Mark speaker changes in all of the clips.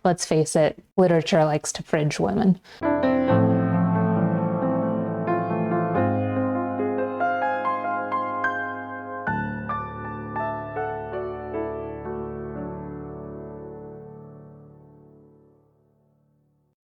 Speaker 1: Let's face it, literature likes to fridge women.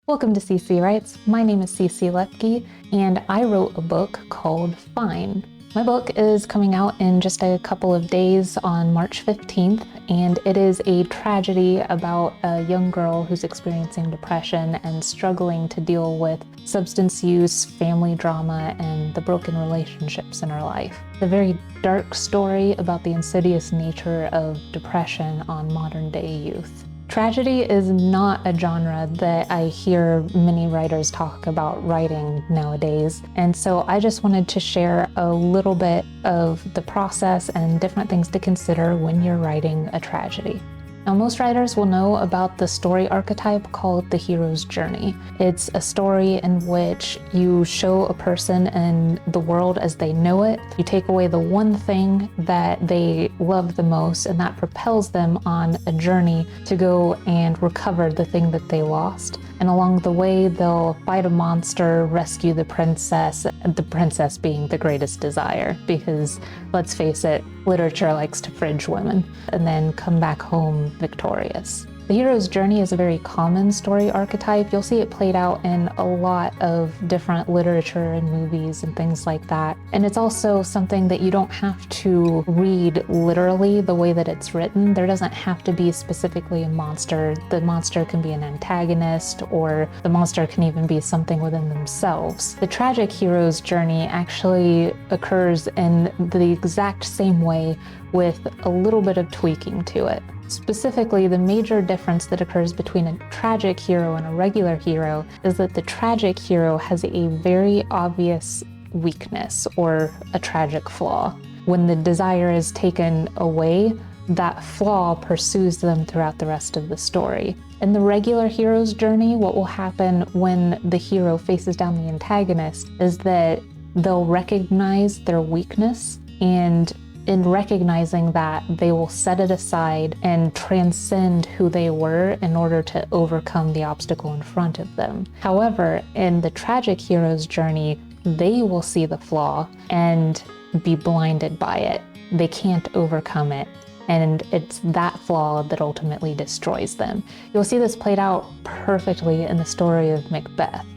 Speaker 1: Welcome to CC Writes. My name is CC Lepki, and I wrote a book called Fine. My book is coming out in just a couple of days on March 15th, and it is a tragedy about a young girl who's experiencing depression and struggling to deal with substance use, family drama, and the broken relationships in her life. It's a very dark story about the insidious nature of depression on modern-day youth. Tragedy is not a genre that I hear many writers talk about writing nowadays, and so I just wanted to share a little bit of the process and different things to consider when you're writing a tragedy. Now, most writers will know about the story archetype called the hero's journey. It's a story in which you show a person in the world as they know it. You take away the one thing that they love the most, and that propels them on a journey to go and recover the thing that they lost. And along the way, they'll fight a monster, rescue the princess being the greatest desire, because let's face it, literature likes to fridge women, and then come back home victorious. The hero's journey is a very common story archetype. You'll see it played out in a lot of different literature and movies and things like that. And it's also something that you don't have to read literally the way that it's written. There doesn't have to be specifically a monster. The monster can be an antagonist, or the monster can even be something within themselves. The tragic hero's journey actually occurs in the exact same way with a little bit of tweaking to it. Specifically, the major difference that occurs between a tragic hero and a regular hero is that the tragic hero has a very obvious weakness or a tragic flaw. When the desire is taken away, that flaw pursues them throughout the rest of the story. In the regular hero's journey, what will happen when the hero faces down the antagonist is that they'll recognize their weakness, and in recognizing that, they will set it aside and transcend who they were in order to overcome the obstacle in front of them. However, in the tragic hero's journey, they will see the flaw and be blinded by it. They can't overcome it, and it's that flaw that ultimately destroys them. You'll see this played out perfectly in the story of Macbeth.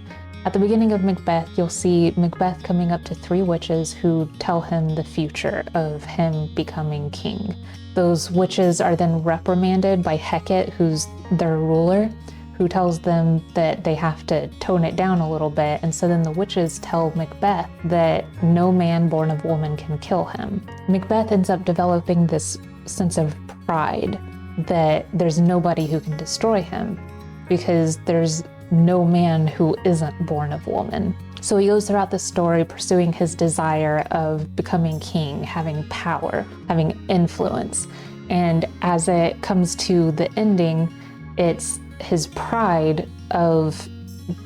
Speaker 1: At the beginning of Macbeth, you'll see Macbeth coming up to three witches who tell him the future of him becoming king. Those witches are then reprimanded by Hecate, who's their ruler, who tells them that they have to tone it down a little bit. And so then the witches tell Macbeth that no man born of woman can kill him. Macbeth ends up developing this sense of pride that there's nobody who can destroy him, because there's no man who isn't born of woman. So he goes throughout the story pursuing his desire of becoming king, having power, having influence. And as it comes to the ending, it's his pride of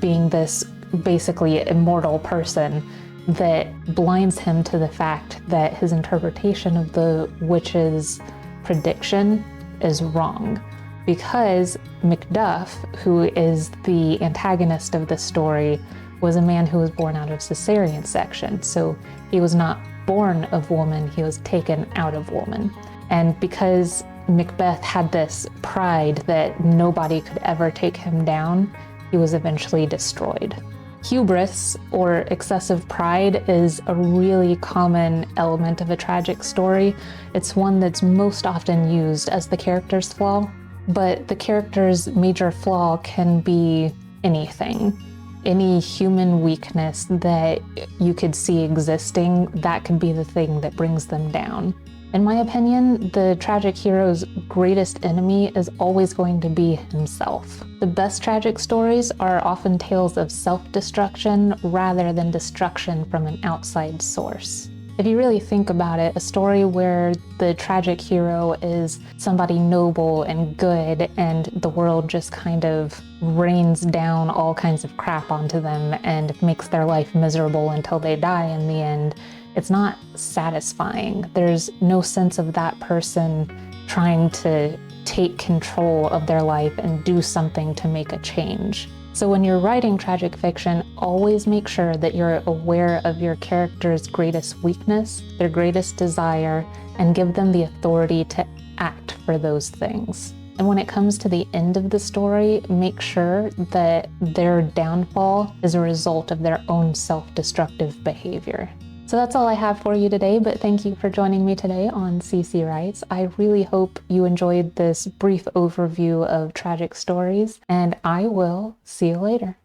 Speaker 1: being this basically immortal person that blinds him to the fact that his interpretation of the witch's prediction is wrong. Because Macduff, who is the antagonist of the story, was a man who was born out of cesarean section. So he was not born of woman, he was taken out of woman. And because Macbeth had this pride that nobody could ever take him down, he was eventually destroyed. Hubris, or excessive pride, is a really common element of a tragic story. It's one that's most often used as the character's flaw. But the character's major flaw can be anything. Any human weakness that you could see existing, that could be the thing that brings them down. In my opinion, the tragic hero's greatest enemy is always going to be himself. The best tragic stories are often tales of self-destruction rather than destruction from an outside source. If you really think about it, a story where the tragic hero is somebody noble and good, and the world just kind of rains down all kinds of crap onto them and makes their life miserable until they die in the end, it's not satisfying. There's no sense of that person trying to take control of their life and do something to make a change. So when you're writing tragic fiction, always make sure that you're aware of your character's greatest weakness, their greatest desire, and give them the authority to act for those things. And when it comes to the end of the story, make sure that their downfall is a result of their own self-destructive behavior. So that's all I have for you today, but thank you for joining me today on CC Writes. I really hope you enjoyed this brief overview of tragic stories, and I will see you later.